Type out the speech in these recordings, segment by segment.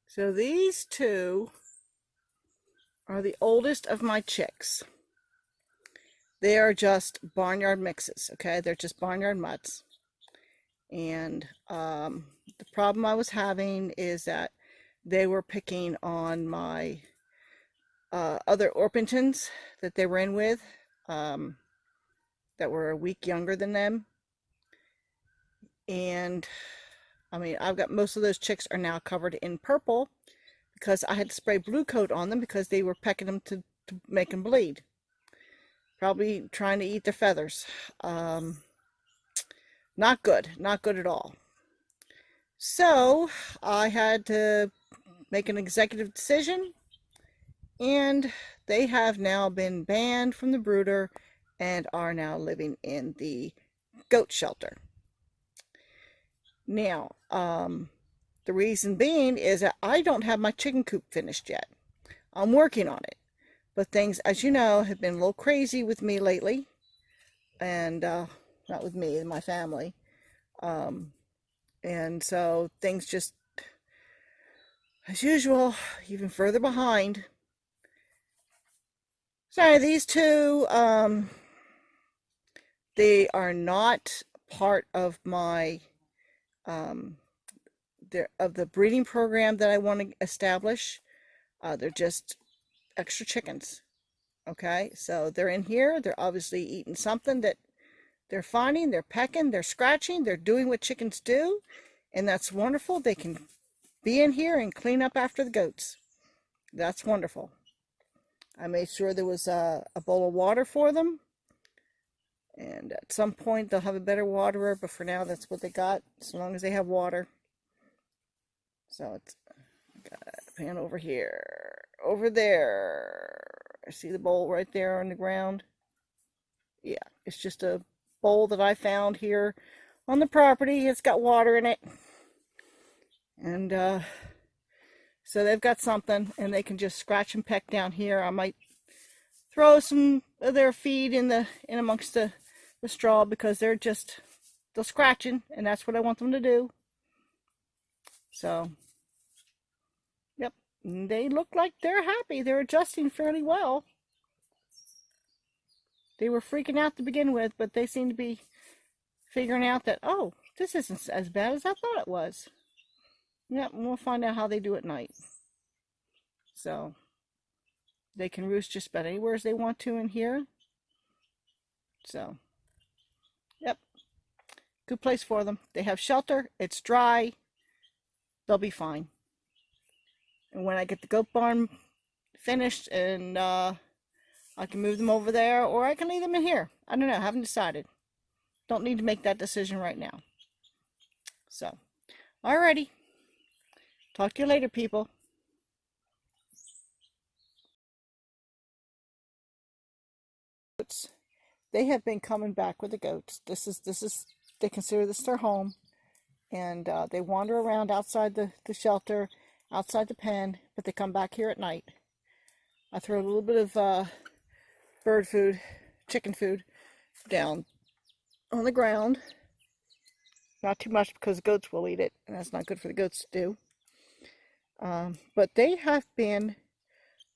So these two are the oldest of my chicks. They are just barnyard mixes, okay? They're just barnyard mutts. And the problem I was having is that they were picking on my other Orpingtons that they were in with, that were a week younger than them. And I mean, I've got most of those chicks are now covered in purple because I had to spray blue coat on them because they were pecking them to make them bleed. Probably trying to eat their feathers. Not good, not good at all. So I had to make an executive decision, and they have now been banned from the brooder and are now living in the goat shelter. Now, the reason being is that I don't have my chicken coop finished yet. I'm working on it. But things, as you know, have been a little crazy with me lately. And not with me, my family. And so things just, as usual, even further behind. Sorry, these two, they are not part of my of the breeding program that I want to establish. They're just extra chickens. Okay, so they're in here. They're obviously eating something that they're finding. They're pecking. They're scratching. They're doing what chickens do, and that's wonderful. They can be in here and clean up after the goats. That's wonderful. I made sure there was a bowl of water for them, and at some point they'll have a better waterer, but for now that's what they got, as long as they have water. So it's got a pan over here, over there. I see the bowl right there on the ground. Yeah, it's just a bowl that I found here on the property. It's got water in it, and so they've got something, and they can just scratch and peck down here. I might throw some of their feed in amongst the straw, because they're scratching, and that's what I want them to do. So, yep, they look like they're happy. They're adjusting fairly well. They were freaking out to begin with, but they seem to be figuring out that, oh, this isn't as bad as I thought it was. Yep, and we'll find out how they do at night. So, they can roost just about anywhere as they want to in here. So, yep, good place for them. They have shelter. It's dry. They'll be fine. And when I get the goat barn finished, and I can move them over there, or I can leave them in here. I don't know. I haven't decided. Don't need to make that decision right now. So, alrighty. Talk to you later, people. They have been coming back with the goats. This is they consider this their home, and they wander around outside the shelter, outside the pen, but they come back here at night. I throw a little bit of bird food, chicken food, down on the ground. Not too much, because the goats will eat it, and that's not good for the goats to do. But they have been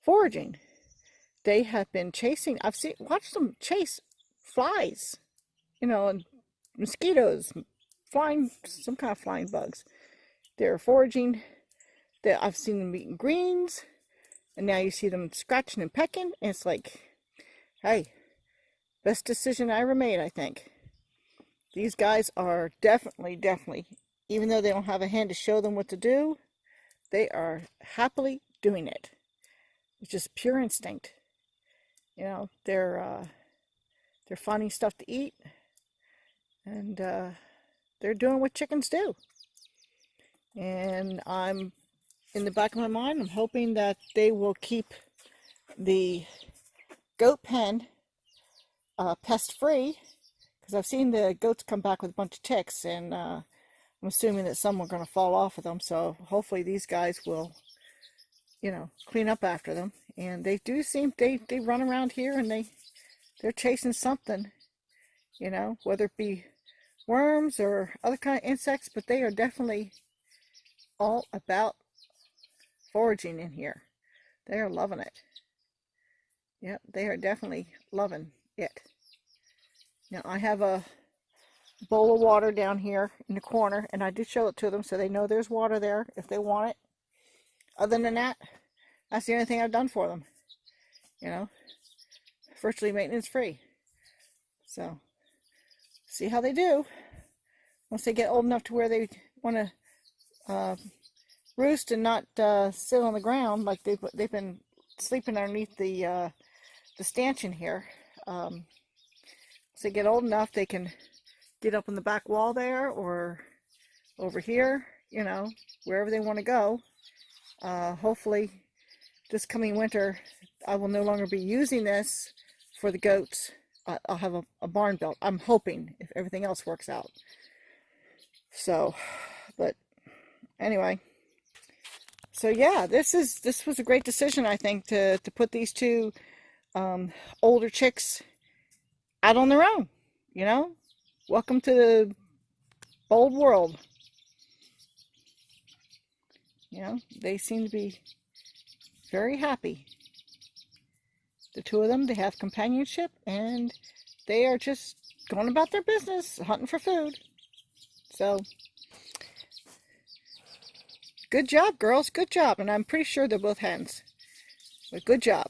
foraging. They have been chasing. Watched them chase flies, and mosquitoes, some kind of flying bugs. They're foraging. I've seen them eating greens, and now you see them scratching and pecking, and it's like, hey, best decision I ever made, I think. These guys are definitely, even though they don't have a hand to show them what to do, they are happily doing it. It's just pure instinct. They're finding stuff to eat, and they're doing what chickens do. And I'm, in the back of my mind, I'm hoping that they will keep the goat pen pest free, because I've seen the goats come back with a bunch of ticks, and I'm assuming that some are going to fall off of them. So hopefully these guys will, clean up after them. And they do seem, they run around here, and they're chasing something, whether it be worms or other kind of insects, but they are definitely all about foraging in here. They are loving it. Yep, they are definitely loving it. Now I have a bowl of water down here in the corner, and I did show it to them so they know there's water there if they want it. Other than that, that's the only thing I've done for them. You know, virtually maintenance free. So, see how they do. Once they get old enough to where they want to roost and not sit on the ground like they've been sleeping underneath the stanchion here. Once they get old enough, they can get up on the back wall there or over here, you know, wherever they want to go. Hopefully this coming winter I will no longer be using this for the goats. I'll have a barn built. I'm hoping, if everything else works out. So, but anyway, so yeah, this was a great decision, I think, to put these two older chicks out on their own. You know, welcome to the bold world. You know, they seem to be very happy. The two of them, they have companionship, and they are just going about their business, hunting for food. So, good job, girls. Good job. And I'm pretty sure they're both hens. But good job.